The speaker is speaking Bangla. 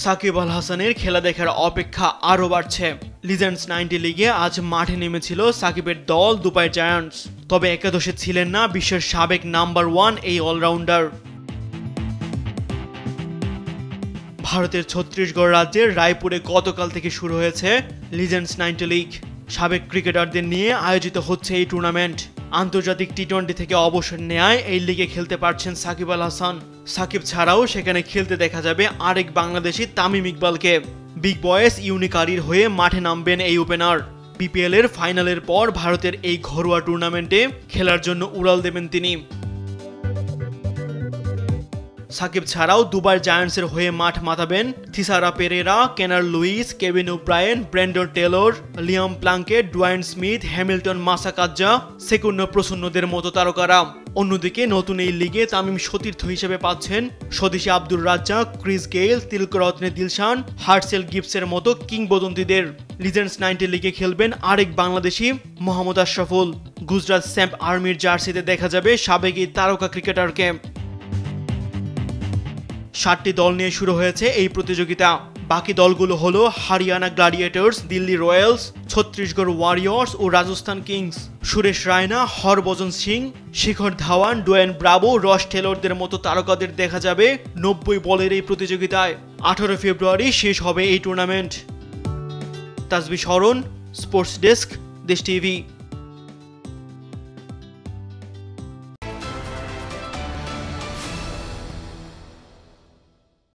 সাকিব আল হাসানের খেলা দেখার অপেক্ষা আরও বাড়ছে। লিজেন্ডস 90 লিগে আজ মাঠে নেমেছিল সাকিবের দল দুবাই জায়ান্টস। তবে একাদশে ছিলেন না বিশ্বের সাবেক নাম্বার 1 এই অলরাউন্ডার। ভারতের ছত্তিশগড় রাজ্যের রায়পুরে গতকাল থেকে শুরু হয়েছে লিজেন্ডস 90 লিগ। সাবেক ক্রিকেটারদের নিয়ে আয়োজিত হচ্ছে এই টুর্নামেন্ট। আন্তর্জাতিক টি-20 থেকে অবসর নেয় এই লিগে খেলতে পারছেন সাকিব আল হাসান। সাকিব ছাড়াও সেখানে খেলতে দেখা যাবে আরেক বাংলাদেশি তামিম ইকবালকে। বিগ বয়েস ইউনিকারির হয়ে মাঠে নামবেন এই ওপেনার। বিপিএল এর ফাইনালের পর ভারতের এই ঘরোয়া টুর্নামেন্টে খেলার জন্য উড়াল দেবেন তিনি। সাকিব ছাড়াও দুবাই জায়ান্টসের হয়ে মাঠ মাতাবেন Thisara Perera, Kennar Lewis, Kevin O'Brien, Brendan Taylor, Liam Plunkett, Dwayne Smith, Hamilton Masakadza, Seekkuge প্রসন্নদের মতো তারকারা। অন্যদিকে নতুন এই লিগে তামিম সতীর্থ হিসেবে পাচ্ছেন স্বদেশি Abdur Razzak, Chris Gayle, Tillakaratne Dilshan, Herschelle গিবসের মতো কিংবদন্তিদের। লিজেন্ডস 90 লিগে খেলবেন আরেক বাংলাদেশি মোহাম্মদ আশরাফুল। গুজরাট স্যাম্প আর্মির জার্সিতে দেখা যাবে সাবেক এই তারকা ক্রিকেটারকে। 7টি দল নিয়ে শুরু হয়েছে এই প্রতিযোগিতা। বাকি দলগুলো হলো Haryana Gladiators, Delhi Royals, Chhattisgarh Warriors ও Rajasthan Kings. Suresh Raina, Harbhajan Singh, Shikhar Dhawan, Dwayne Bravo, Ross টেলরদের মতো তারকাদের দেখা যাবে 90 বলের এই প্রতিযোগিতায়। 18 ফেব্রুয়ারি শেষ হবে এই টুর্নামেন্ট। তাসবিহ শরণ, স্পোর্টস ডেস্ক, দেশ টিভি।